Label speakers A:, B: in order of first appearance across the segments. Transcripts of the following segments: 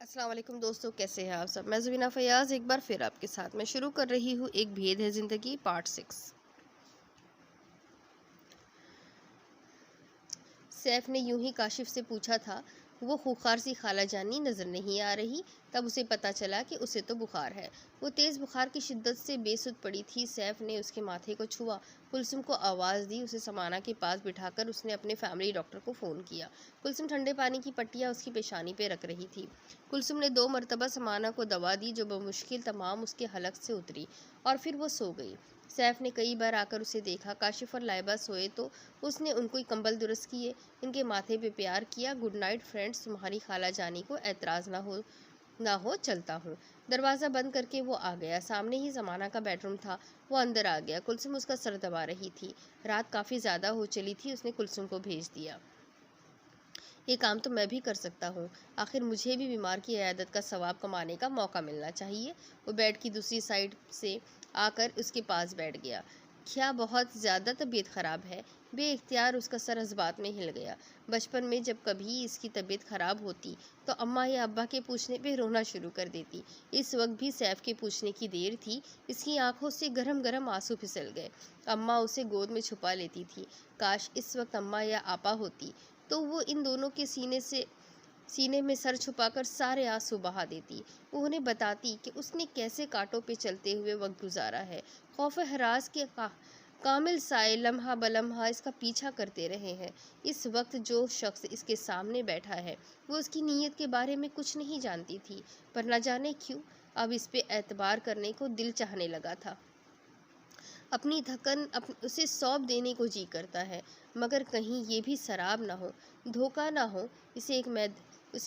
A: السلام علیکم دوستو، کیسے ہیں آپ سب؟ میں زبینہ فیاض ایک بار پھر آپ کے ساتھ میں شروع کر رہی ہوں ایک بھید ہے زندگی پارٹ 6۔ سیف نے یوں ہی کاشف سے پوچھا تھا، وہ خوخار سی خالہ جانی نظر نہیں آ رہی؟ تب اسے پتا چلا کہ اسے تو بخار ہے۔ وہ تیز بخار کی شدت سے بے سدھ پڑی تھی۔ سیف نے اس کے ماتھے کو چھوا، کلثوم کو آواز دی، اسے سمانا کے پاس بٹھا کر اس نے اپنے فیملی ڈاکٹر کو فون کیا۔ کلثوم ٹھنڈے پانی کی پٹیاں اس کی پیشانی پہ رکھ رہی تھی۔ کلثوم نے 2 مرتبہ سمانا کو دوا دی جو بمشکل تمام اس کے حلق سے اتری اور پھر وہ سو گئی۔ سیف نے کئی بار آ کر اسے دیکھا۔ کاشف اور لائبہ سوئے تو اس نے ان کو کمبل درست کیے، ان کے ماتھے پہ پیار کیا۔ گڈ نائٹ فرینڈز، تمہاری خالہ جانی کو اعتراض نہ ہو چلتا ہوں۔ دروازہ بند کر کے وہ آ گیا۔ سامنے ہی سمانا کا بیڈ روم تھا، وہ اندر آ گیا۔ کلثوم اس کا سر دبا رہی تھی۔ رات کافی زیادہ ہو چلی تھی۔ اس نے کلثوم کو بھیج دیا۔ یہ کام تو میں بھی کر سکتا ہوں، آخر مجھے بھی بیمار کی عیادت کا ثواب کمانے کا موقع ملنا چاہیے۔ وہ بیڈ کی دوسری سائیڈ سے آ کر اس کے پاس بیٹھ گیا۔ کیا بہت زیادہ طبیعت خراب ہے؟ بے اختیار اس کا سر جذبات میں ہل گیا۔ بچپن میں جب کبھی اس کی طبیعت خراب ہوتی تو اماں یا ابا کے پوچھنے پہ رونا شروع کر دیتی۔ اس وقت بھی سیف کے پوچھنے کی دیر تھی، اس کی آنکھوں سے گرم گرم آنسو پھسل گئے۔ اماں اسے گود میں چھپا لیتی تھی۔ کاش اس وقت اماں یا آپا ہوتی تو وہ ان دونوں کے سینے میں سر چھپا کر سارے آنسو بہا دیتی۔ وہ انہیں بتاتی کہ اس نے کیسے کانٹوں پہ چلتے ہوئے وقت گزارا ہے۔ خوف و ہراس کے کامل سائے لمحہ بلمحہ اس کا پیچھا کرتے رہے ہیں۔ اس وقت جو شخص اس کے سامنے بیٹھا ہے وہ اس کی نیت کے بارے میں کچھ نہیں جانتی تھی، پر نہ جانے کیوں اب اس پہ اعتبار کرنے کو دل چاہنے لگا تھا۔ اپنی تھکن اسے سونپ دینے کو جی کرتا ہے، مگر کہیں یہ بھی سراب نہ ہو، دھوکہ نہ ہو۔ اسے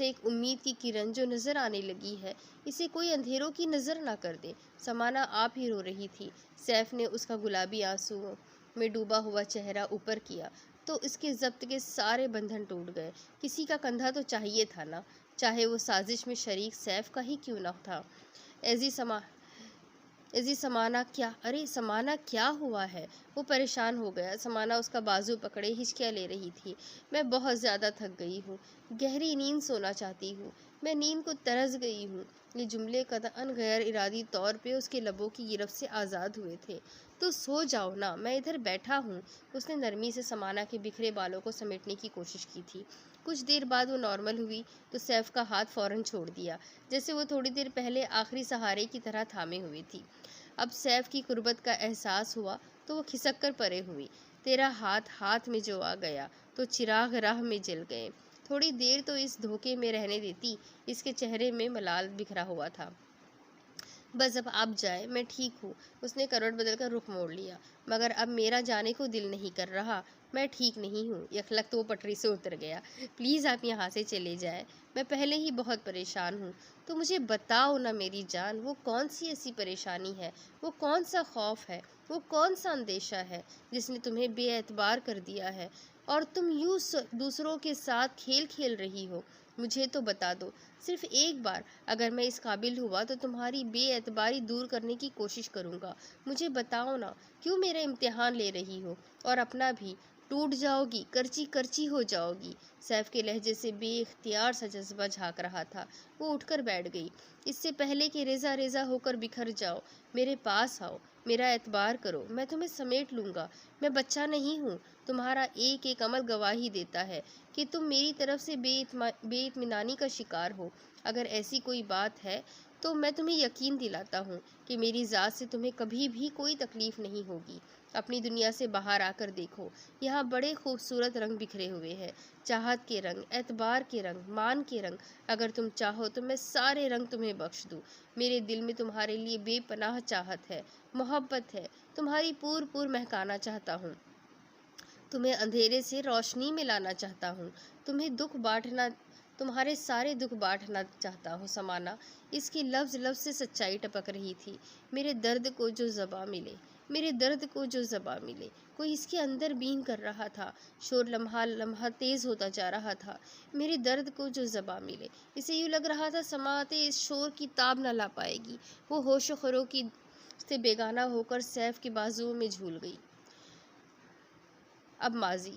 A: ایک امید کی کرن جو نظر آنے لگی ہے، اسے کوئی اندھیروں کی نظر نہ کر دے۔ سمانا آپ ہی رو رہی تھی۔ سیف نے اس کا گلابی آنسوؤں میں ڈوبا ہوا چہرہ اوپر کیا تو اس کے ضبط کے سارے بندھن ٹوٹ گئے۔ کسی کا کندھا تو چاہیے تھا نا، چاہے وہ سازش میں شریک سیف کا ہی کیوں نہ تھا۔ سمانا کیا ہوا ہے؟ وہ پریشان ہو گیا۔ سمانا اس کا بازو پکڑے ہچکیاں لے رہی تھی۔ میں بہت زیادہ تھک گئی ہوں، گہری نیند سونا چاہتی ہوں، میں نیند کو ترس گئی ہوں۔ یہ جملے قطعاً غیر ارادی طور پہ اس کے لبوں کی گرفت سے آزاد ہوئے تھے۔ تو سو جاؤ نا، میں ادھر بیٹھا ہوں۔ اس نے نرمی سے سمانا کے بکھرے بالوں کو سمیٹنے کی کوشش کی تھی۔ کچھ دیر بعد وہ نارمل ہوئی تو سیف کا ہاتھ فوراً چھوڑ دیا، جیسے وہ تھوڑی دیر پہلے آخری سہارے کی طرح تھامے ہوئی تھی۔ اب سیف کی قربت کا احساس ہوا تو وہ کھسک کر پرے ہوئی۔ تیرا ہاتھ میں جو آ گیا تو چراغ راہ میں جل گئے۔ تھوڑی دیر تو اس دھوکے میں رہنے دیتی۔ اس کے چہرے میں ملال بکھرا ہوا تھا۔ بس اب آپ جائیں، میں ٹھیک ہوں۔ اس نے کروٹ بدل کر رخ موڑ لیا۔ مگر اب میرا جانے کو دل نہیں کر رہا، میں ٹھیک نہیں ہوں۔ یکلخت تو وہ پٹری سے اتر گیا۔ پلیز آپ یہاں سے چلے جائیں، میں پہلے ہی بہت پریشان ہوں۔ تو مجھے بتاؤ نا میری جان، وہ کون سی ایسی پریشانی ہے، وہ کون سا خوف ہے، وہ کون سا اندیشہ ہے جس نے تمہیں بے اعتبار کر دیا ہے اور تم یوں دوسروں کے ساتھ کھیل کھیل رہی ہو؟ مجھے تو بتا دو، صرف ایک بار۔ اگر میں اس قابل ہوا تو تمہاری بے اعتباری دور کرنے کی کوشش کروں گا۔ مجھے بتاؤ نا، کیوں میرا امتحان لے رہی ہو؟ اور اپنا بھی ٹوٹ جاؤ گی، کرچی کرچی ہو جاؤ گی۔ سیف کے لہجے سے بے اختیار سا جذبہ جھانک رہا تھا۔ وہ اٹھ کر بیٹھ گئی۔ اس سے پہلے کہ ریزہ ریزہ ہو کر بکھر جاؤ، میرے پاس آؤ، میرا اعتبار کرو، میں تمہیں سمیٹ لوں گا۔ میں بچہ نہیں ہوں۔ تمہارا ایک ایک عمل گواہی دیتا ہے کہ تم میری طرف سے بے اطمینانی کا شکار ہو۔ اگر ایسی کوئی بات ہے تو میں تمہیں یقین دلاتا ہوں کہ میری ذات سے تمہیں کبھی بھی کوئی تکلیف نہیں ہوگی۔ اپنی دنیا سے باہر آ کر دیکھو، یہاں بڑے خوبصورت رنگ بکھرے ہوئے ہیں، چاہت کے رنگ، اعتبار کے رنگ، مان کے رنگ۔ اگر تم چاہو تو میں سارے رنگ تمہیں بخش دوں۔ میرے دل میں تمہارے لیے بے پناہ چاہت ہے، محبت ہے، تمہاری پور مہکانا چاہتا ہوں، تمہیں اندھیرے سے روشنی میں لانا چاہتا ہوں، تمہارے سارے دکھ بانٹنا چاہتا ہوں۔ سمانا، اس کے لفظ سے سچائی ٹپک رہی تھی۔ میرے درد کو جو زباں ملے، میرے درد کو جو زباں ملے، کوئی اس کے اندر بین کر رہا تھا۔ شور لمحہ لمحہ تیز ہوتا جا رہا تھا۔ میرے درد کو جو زباں ملے، اسے یوں لگ رہا تھا سماعت اس شور کی تاب نہ لا پائے گی۔ وہ ہوش و خروکی سے بیگانہ ہو کر سیف کے بازوؤں میں جھول گئی۔ اب ماضی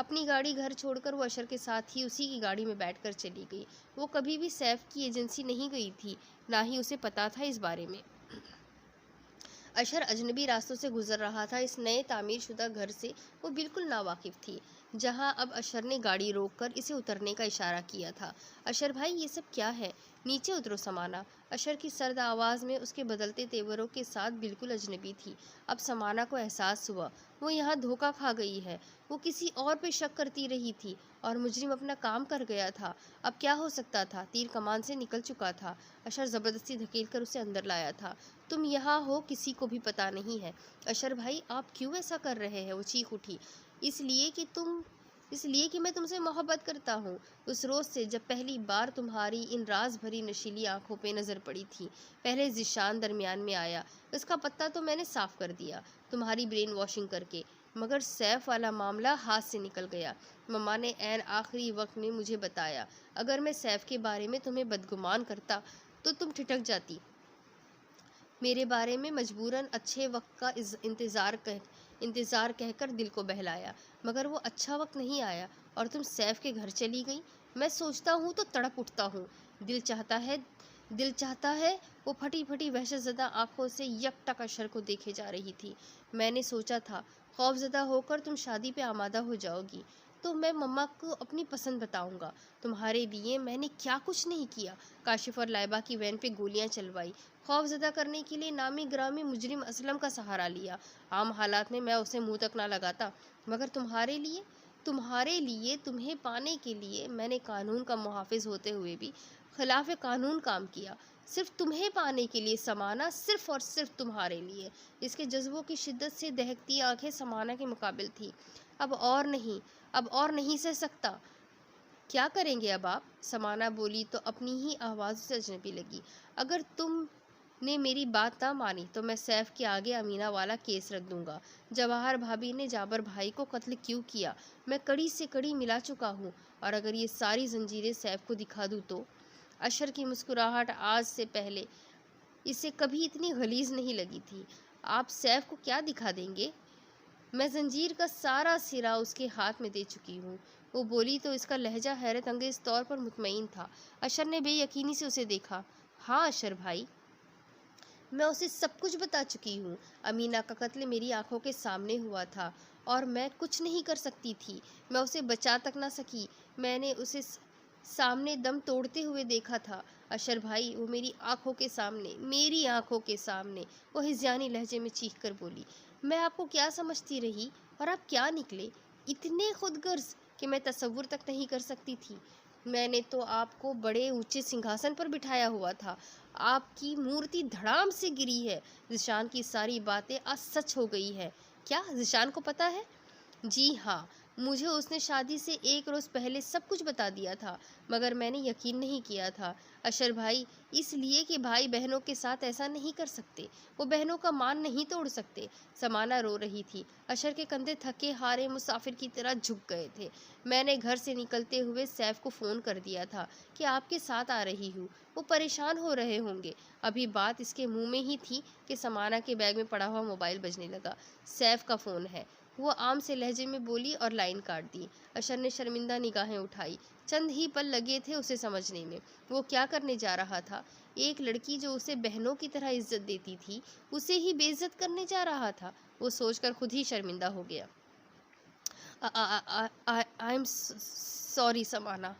A: اپنی گاڑی گھر چھوڑ کر وہ اشر کے ساتھ ہی اسی کی گاڑی میں بیٹھ کر چلی گئی۔ وہ کبھی بھی سیف کی ایجنسی نہیں گئی تھی، نہ ہی اسے پتا تھا اس بارے میں۔ اشر اجنبی راستوں سے گزر رہا تھا۔ اس نئے تعمیر شدہ گھر سے وہ بالکل ناواقف تھی، جہاں اب اشر نے گاڑی روک کر اسے اترنے کا اشارہ کیا تھا۔ اشر بھائی، یہ سب کیا ہے؟ نیچے اترو سمانا۔ اشر کی سرد آواز میں اس کے بدلتے تیوروں کے ساتھ بالکل اجنبی تھی۔ اب سمانا کو احساس ہوا وہ یہاں دھوکہ کھا گئی ہے۔ وہ کسی اور پہ شک کرتی رہی تھی اور مجرم اپنا کام کر گیا تھا۔ اب کیا ہو سکتا تھا؟ تیر کمان سے نکل چکا تھا۔ اشر زبردستی دھکیل کر اسے اندر لایا تھا۔ تم یہاں ہو کسی کو بھی پتا نہیں ہے۔ اشر بھائی، آپ کیوں ایسا کر رہے ہیں؟ وہ چیخ اٹھی۔ اس لیے کہ میں تم سے محبت کرتا ہوں، اس روز سے جب پہلی بار تمہاری ان راز بھری نشیلی آنکھوں پہ نظر پڑی تھی۔ پہلے ذیشان درمیان میں آیا، اس کا پتہ تو میں نے صاف کر دیا تمہاری برین واشنگ کر کے، مگر سیف والا معاملہ ہاتھ سے نکل گیا۔ مما نے عین آخری وقت میں مجھے بتایا۔ اگر میں سیف کے بارے میں تمہیں بدگمان کرتا تو تم ٹھٹک جاتی۔ میرے بارے میں مجبوراً اچھے وقت کا انتظار کہہ کر دل کو بہلایا، مگر وہ اچھا وقت نہیں آیا اور تم سیف کے گھر چلی گئی۔ میں سوچتا ہوں تو تڑپ اٹھتا ہوں۔ دل چاہتا ہے۔ وہ پھٹی پھٹی وحشت زدہ آنکھوں سے یک ٹک اشر کو دیکھے جا رہی تھی۔ میں نے سوچا تھا خوف زدہ ہو کر تم شادی پہ آمادہ ہو جاؤ گی تو میں مما کو اپنی پسند بتاؤں گا۔ تمہارے لیے میں نے کیا کچھ نہیں کیا۔ کاشف اور لائبہ کی وین پہ گولیاں چلوائی، خوف زدہ کرنے کے لیے نامی گرامی مجرم اسلم کا سہارا لیا۔ عام حالات میں اسے منہ تک نہ لگاتا، مگر تمہارے لیے تمہیں پانے کے لیے میں نے قانون کا محافظ ہوتے ہوئے بھی خلاف قانون کام کیا۔ صرف تمہیں پانے کے لیے سمانا، صرف اور صرف تمہارے لیے۔ اس کے جذبوں کی شدت سے دہکتی آنکھیں سمانا کے مقابل تھی۔ اب اور نہیں سہ سکتا۔ کیا کریں گے اب آپ؟ سمانا بولی تو اپنی ہی آواز سے اجنبی لگی۔ اگر تم نے میری بات نہ مانی تو میں سیف کے آگے امینہ والا کیس رکھ دوں گا۔ جواہر بھابی نے جابر بھائی کو قتل کیوں کیا میں کڑی سے کڑی ملا چکا ہوں، اور اگر یہ ساری زنجیریں سیف کو دکھا دوں تو؟ اشر کی مسکراہٹ آج سے پہلے اسے کبھی اتنی غلیظ نہیں لگی تھی۔ آپ سیف کو کیا دکھا دیں گے؟ میں زنجیر کا سارا سرا اس کے ہاتھ میں دے چکی ہوں۔ وہ بولی تو اس کا لہجہ حیرت انگیز طور پر مطمئن تھا۔ اشر نے بے یقینی سے اسے دیکھا۔ ہاں اشر بھائی، میں اسے سب کچھ بتا چکی ہوں۔ امینہ کا قتل میری آنکھوں کے سامنے ہوا تھا اور میں کچھ نہیں کر سکتی تھی۔ میں اسے بچا تک نہ سکی۔ میں نے اسے سامنے دم توڑتے ہوئے دیکھا تھا۔ اشر بھائی، وہ میری آنکھوں کے سامنے، وہ ہذیانی لہجے میں چیخ کر بولی۔ میں آپ کو کیا سمجھتی رہی اور آپ کیا نکلے؟ اتنے خود غرض کہ میں تصور تک نہیں کر سکتی تھی۔ میں نے تو آپ کو بڑے اونچے سنگھاسن پر بٹھایا ہوا تھا، آپ کی مورتی دھڑام سے گری ہے۔ ذیشان کی ساری باتیں آج سچ ہو گئی ہے۔ کیا ذیشان کو پتا ہے؟ جی ہاں، مجھے اس نے شادی سے ایک روز پہلے سب کچھ بتا دیا تھا، مگر میں نے یقین نہیں کیا تھا اشر بھائی، اس لیے کہ بھائی بہنوں کے ساتھ ایسا نہیں کر سکتے، وہ بہنوں کا مان نہیں توڑ سکتے۔ سمانا رو رہی تھی۔ اشر کے کندھے تھکے ہارے مسافر کی طرح جھک گئے تھے۔ میں نے گھر سے نکلتے ہوئے سیف کو فون کر دیا تھا کہ آپ کے ساتھ آ رہی ہوں، وہ پریشان ہو رہے ہوں گے۔ ابھی بات اس کے منہ میں ہی تھی کہ سمانا کے بیگ میں پڑا ہوا موبائل بجنے لگا۔ سیف کا فون ہے، وہ عام سے لہجے میں بولی اور لائن کاٹ دی۔ اشر نے شرمندہ نگاہیں اٹھائی۔ چند ہی پل لگے تھے اسے سمجھنے میں، وہ کیا کرنے جا رہا تھا۔ ایک لڑکی جو اسے بہنوں کی طرح عزت دیتی تھی، اسے ہی بے عزت کرنے جا رہا تھا۔ وہ سوچ کر خود ہی شرمندہ ہو گیا۔ آئی ایم سوری سمانا،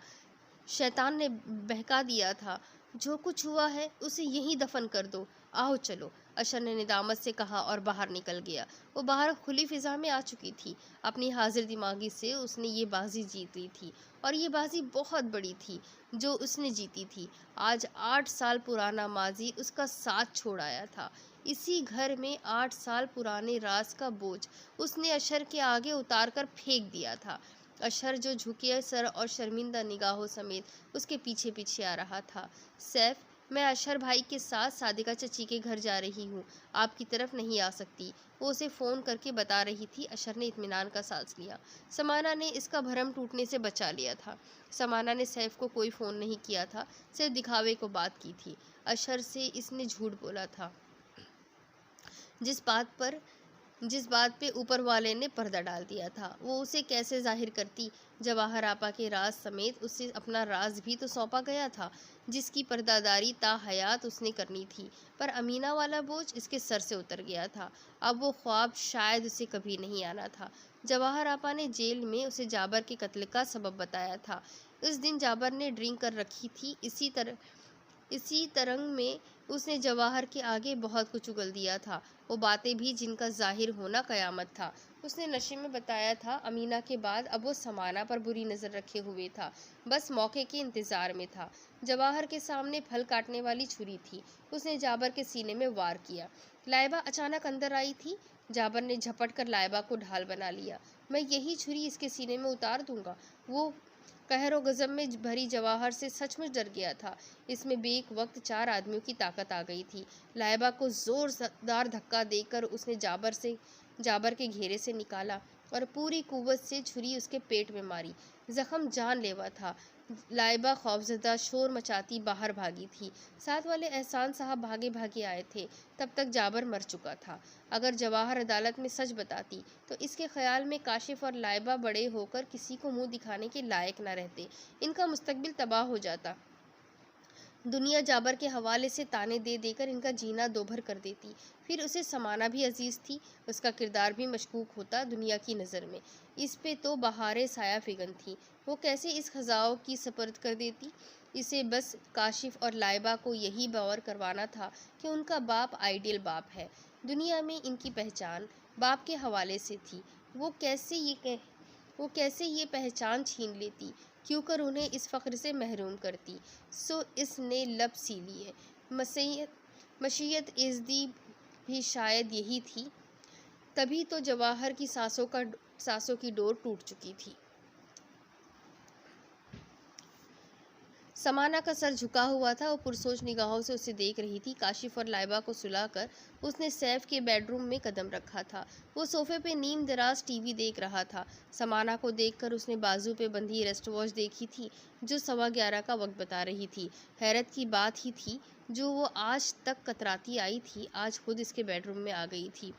A: شیطان نے بہکا دیا تھا۔ جو کچھ ہوا ہے اسے یہیں دفن کر دو، آؤ چلو، اشر نے ندامت سے کہا اور باہر نکل گیا۔ وہ باہر کھلی فضا میں آ چکی تھی۔ اپنی حاضر دماغی سے اس نے یہ بازی جیت لی تھی، اور یہ بازی بہت بڑی تھی جو اس نے جیتی تھی۔ آج 8 سال پرانا ماضی اس کا ساتھ چھوڑ آیا تھا۔ اسی گھر میں 8 سال پرانے راز کا بوجھ اس نے اشر کے آگے اتار کر پھینک دیا تھا۔ اشر جو جھکے سر اور شرمندہ نگاہوں سمیت اس کے پیچھے پیچھے آ رہا تھا۔ سیف، میں اشر بھائی کے ساتھ صادقہ چچی کے گھر جا رہی ہوں، آپ کی طرف نہیں آ سکتی، وہ اسے فون کر کے بتا رہی تھی۔ اشر نے اطمینان کا سانس لیا۔ سمانا نے اس کا بھرم ٹوٹنے سے بچا لیا تھا۔ سمانا نے سیف کو کوئی فون نہیں کیا تھا، صرف دکھاوے کو بات کی تھی۔ اشر سے اس نے جھوٹ بولا تھا۔ جس بات پر جس بات پہ اوپر والے نے پردہ ڈال دیا تھا وہ اسے کیسے ظاہر کرتی؟ جواہر آپا کے راز سمیت اسے اپنا راز بھی تو سونپا گیا تھا جس کی پردہ داری تا حیات اس نے کرنی تھی، پر امینہ والا بوجھ اس کے سر سے اتر گیا تھا۔ اب وہ خواب شاید اسے کبھی نہیں آنا تھا۔ جواہر آپا نے جیل میں اسے جابر کے قتل کا سبب بتایا تھا۔ اس دن جابر نے ڈرنک کر رکھی تھی، اسی ترنگ میں اس نے جواہر کے آگے بہت کچھ اگل دیا تھا، وہ باتیں بھی جن کا ظاہر ہونا قیامت تھا۔ اس نے نشے میں بتایا تھا امینہ کے بعد اب وہ سمانہ پر بری نظر رکھے ہوئے تھا، بس موقع کے انتظار میں تھا۔ جواہر کے سامنے پھل کاٹنے والی چھری تھی، اس نے جابر کے سینے میں وار کیا۔ لائبہ اچانک اندر آئی تھی، جابر نے جھپٹ کر لائبہ کو ڈھال بنا لیا۔ میں یہی چھری اس کے سینے میں اتار دوں گا۔ وہ قہر و غضب میں بھری جواہر سے سچ مچ ڈر گیا تھا۔ اس میں بیک وقت 4 آدمیوں کی طاقت آ گئی تھی۔ لائبہ کو زوردار دھکا دے کر اس نے جابر کے گھیرے سے نکالا اور پوری قوت سے چھری اس کے پیٹ میں ماری۔ زخم جان لیوا تھا۔ لائبہ خوفزدہ شور مچاتی باہر بھاگی تھی۔ ساتھ والے احسان صاحب بھاگے آئے تھے، تب تک جابر مر چکا تھا۔ اگر جواہر عدالت میں سچ بتاتی تو اس کے خیال میں کاشف اور لائبہ بڑے ہو کر کسی کو منہ دکھانے کے لائق نہ رہتے، ان کا مستقبل تباہ ہو جاتا۔ دنیا جابر کے حوالے سے تانے دے دے کر ان کا جینا دوبھر کر دیتی۔ پھر اسے سمانہ بھی عزیز تھی، اس کا کردار بھی مشکوک ہوتا دنیا کی نظر میں۔ اس پہ تو بہاریں سایہ فگن تھی، وہ کیسے اس خزاؤں کی سپرد کر دیتی؟ اسے بس کاشف اور لائبہ کو یہی باور کروانا تھا کہ ان کا باپ آئیڈیل باپ ہے۔ دنیا میں ان کی پہچان باپ کے حوالے سے تھی، وہ کیسے یہ پہچان چھین لیتی، کیوں کر انہیں اس فخر سے محروم کرتی؟ سو اس نے لب سی لیے۔ مشیت ایزدی بھی شاید یہی تھی، تبھی تو جواہر کی سانسوں کی ڈور ٹوٹ چکی تھی۔ سمانہ کا سر جھکا ہوا تھا، وہ پرسوچ نگاہوں سے اسے دیکھ رہی تھی۔ کاشف اور لائبہ کو سلا کر اس نے سیف کے بیڈ روم میں قدم رکھا تھا۔ وہ صوفے پہ نیم دراز ٹی وی دیکھ رہا تھا۔ سمانہ کو دیکھ کر اس نے بازو پہ بندھی ریسٹ واچ دیکھی تھی جو 11:15 کا وقت بتا رہی تھی۔ حیرت کی بات ہی تھی، جو وہ آج تک کتراتی آئی تھی آج خود اس کے بیڈ روم میں آ گئی تھی۔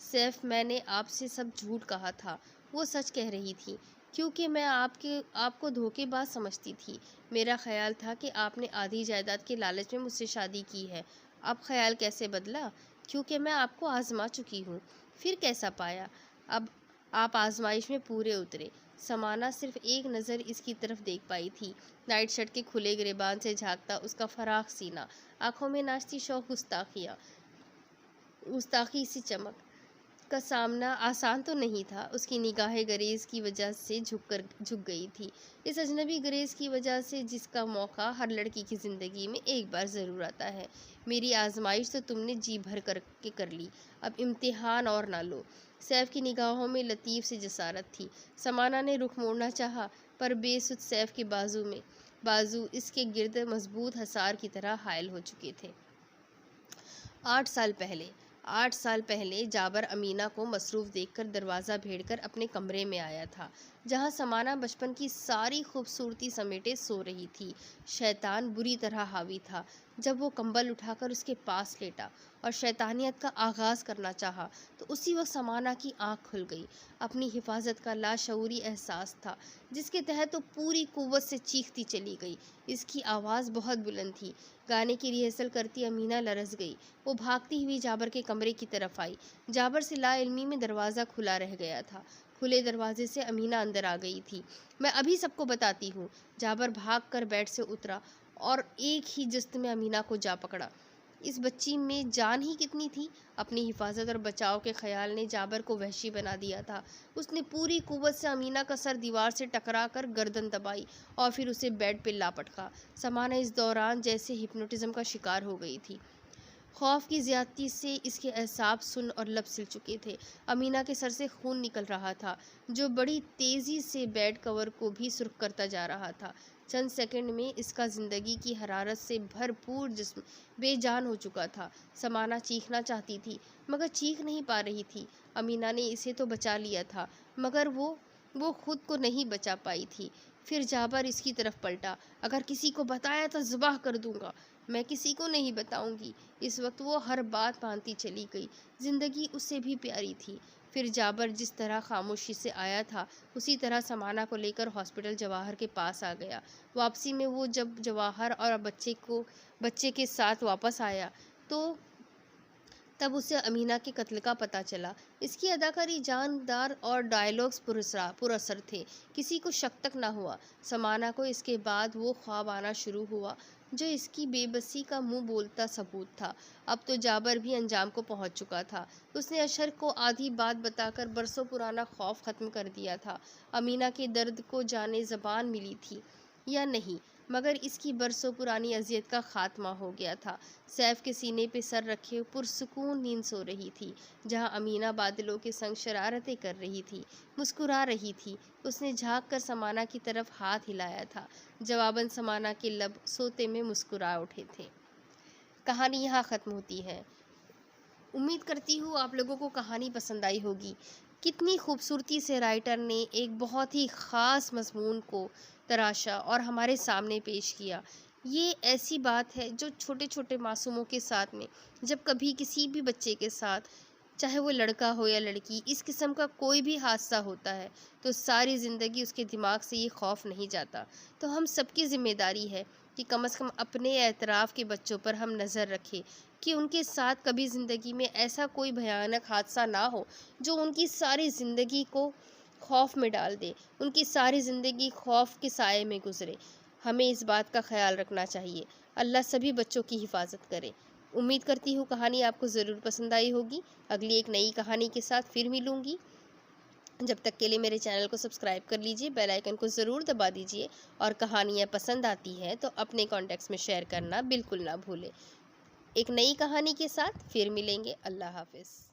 A: سیف، میں نے آپ سے سب جھوٹ کہا تھا، وہ سچ کہہ رہی تھی، کیونکہ میں آپ کو دھوکے باز سمجھتی تھی۔ میرا خیال تھا کہ آپ نے آدھی جائیداد کے لالچ میں مجھ سے شادی کی ہے۔ اب خیال کیسے بدلا؟ کیونکہ میں آپ کو آزما چکی ہوں۔ پھر کیسا پایا؟ اب آپ آزمائش میں پورے اترے۔ سمانہ صرف ایک نظر اس کی طرف دیکھ پائی تھی، نائٹ شرٹ کے کھلے گریبان سے جھانکتا اس کا فراخ سینہ، آنکھوں میں ناچتی شوق گستاخی سی چمک۔ کا سامنا آسان تو نہیں تھا، اس کی نگاہیں گریز کی وجہ سے جھک گئی تھی، اس اجنبی گریز کی وجہ سے جس کا موقع ہر لڑکی کی زندگی میں ایک بار ضرور آتا ہے۔ میری آزمائش تو تم نے جی بھر کر لی، اب امتحان اور نہ لو۔ سیف کی نگاہوں میں لطیف سی جسارت تھی۔ سمانہ نے رخ موڑنا چاہا، پر بے سود سیف کے بازو اس کے گرد مضبوط حصار کی طرح حائل ہو چکے تھے۔ 8 سال پہلے جابر امینہ کو مصروف دیکھ کر دروازہ بھیڑ کر اپنے کمرے میں آیا تھا، جہاں سمانہ بچپن کی ساری خوبصورتی سمیٹے سو رہی تھی۔ شیطان بری طرح حاوی تھا۔ جب وہ کمبل اٹھا کر اس کے پاس لیٹا اور شیطانیت کا آغاز کرنا چاہا تو اسی وقت سمانہ کی آنکھ کھل گئی۔ اپنی حفاظت کا لاشعوری احساس تھا جس کے تحت وہ پوری قوت سے چیختی چلی گئی۔ اس کی آواز بہت بلند تھی۔ گانے کی ریہرسل کرتی امینہ لرز گئی۔ وہ بھاگتی ہوئی جابر کے کمرے کی طرف آئی۔ جابر سے لا علمی میں دروازہ کھلا رہ گیا تھا۔ کھلے دروازے سے امینہ اندر آ گئی تھی۔ میں ابھی سب کو بتاتی ہوں۔ جابر بھاگ کر بیڈ سے اترا اور ایک ہی جست میں امینہ کو جا پکڑا۔ اس بچی میں جان ہی کتنی تھی۔ اپنی حفاظت اور بچاؤ کے خیال نے جابر کو وحشی بنا دیا تھا۔ اس نے پوری قوت سے امینہ کا سر دیوار سے ٹکرا کر گردن دبائی اور پھر اسے بیڈ پہ لا پٹکا۔ سمانہ اس دوران جیسے ہپنوٹزم کا شکار ہو گئی تھی۔ خوف کی زیادتی سے اس کے اعصاب سن اور لب سل چکے تھے۔ امینہ کے سر سے خون نکل رہا تھا جو بڑی تیزی سے بیڈ کور کو بھی سرخ کرتا جا رہا تھا۔ چند سیکنڈ میں اس کا زندگی کی حرارت سے بھرپور جسم بے جان ہو چکا تھا۔ سمانہ چیخنا چاہتی تھی مگر چیخ نہیں پا رہی تھی۔ امینہ نے اسے تو بچا لیا تھا مگر وہ خود کو نہیں بچا پائی تھی۔ پھر جابر اس کی طرف پلٹا۔ اگر کسی کو بتایا تو ذبح کر دوں گا۔ میں کسی کو نہیں بتاؤں گی۔ اس وقت وہ ہر بات مانتی چلی گئی۔ زندگی اس سے بھی پیاری تھی۔ پھر جابر جس طرح خاموشی سے آیا تھا اسی طرح سمانا کو لے کر ہاسپٹل جواہر کے پاس آ گیا۔ واپسی میں وہ جب جواہر اور بچے کے ساتھ واپس آیا تو تب اسے امینہ کے قتل کا پتہ چلا۔ اس کی اداکاری جاندار اور ڈائیلاگز پر اثر تھے۔ کسی کو شک تک نہ ہوا۔ سمانا کو اس کے بعد وہ خواب آنا شروع ہوا جو اس کی بے بسی کا منہ بولتا ثبوت تھا۔ اب تو جابر بھی انجام کو پہنچ چکا تھا۔ اس نے اشر کو آدھی بات بتا کر برسوں پرانا خوف ختم کر دیا تھا۔ امینہ کے درد کو جانے زبان ملی تھی یا نہیں، مگر اس کی برسوں پرانی اذیت کا خاتمہ ہو گیا تھا۔ سیف کے سینے پہ سر رکھے پرسکون نیند سو رہی تھی، جہاں امینہ بادلوں کے سنگ شرارتیں کر رہی تھی، مسکرا رہی تھی۔ اس نے جھانک کر سمانا کی طرف ہاتھ ہلایا تھا۔ جواباً سمانا کے لب سوتے میں مسکرا اٹھے تھے۔ کہانی یہاں ختم ہوتی ہے۔ امید کرتی ہوں آپ لوگوں کو کہانی پسند آئی ہوگی۔ کتنی خوبصورتی سے رائٹر نے ایک بہت ہی خاص مضمون کو تراشا اور ہمارے سامنے پیش کیا۔ یہ ایسی بات ہے جو چھوٹے چھوٹے معصوموں کے ساتھ میں جب کبھی کسی بھی بچے کے ساتھ، چاہے وہ لڑکا ہو یا لڑکی، اس قسم کا کوئی بھی حادثہ ہوتا ہے تو ساری زندگی اس کے دماغ سے یہ خوف نہیں جاتا۔ تو ہم سب کی ذمہ داری ہے کہ کم از کم اپنے اطراف کے بچوں پر ہم نظر رکھیں کہ ان کے ساتھ کبھی زندگی میں ایسا کوئی بھیانک حادثہ نہ ہو جو ان کی ساری زندگی کو خوف میں ڈال دے، ان کی ساری زندگی خوف کے سائے میں گزرے۔ ہمیں اس بات کا خیال رکھنا چاہیے۔ اللہ سبھی بچوں کی حفاظت کرے۔ امید کرتی ہوں کہانی آپ کو ضرور پسند آئی ہوگی۔ اگلی ایک نئی کہانی کے ساتھ پھر ملوں گی۔ جب تک کے لیے میرے چینل کو سبسکرائب کر لیجئے، بیل آئیکن کو ضرور دبا دیجئے، اور کہانیاں پسند آتی ہیں تو اپنے کانٹیکٹس میں شیئر کرنا بالکل نہ بھولیں۔ ایک نئی کہانی کے ساتھ پھر ملیں گے۔ اللہ حافظ۔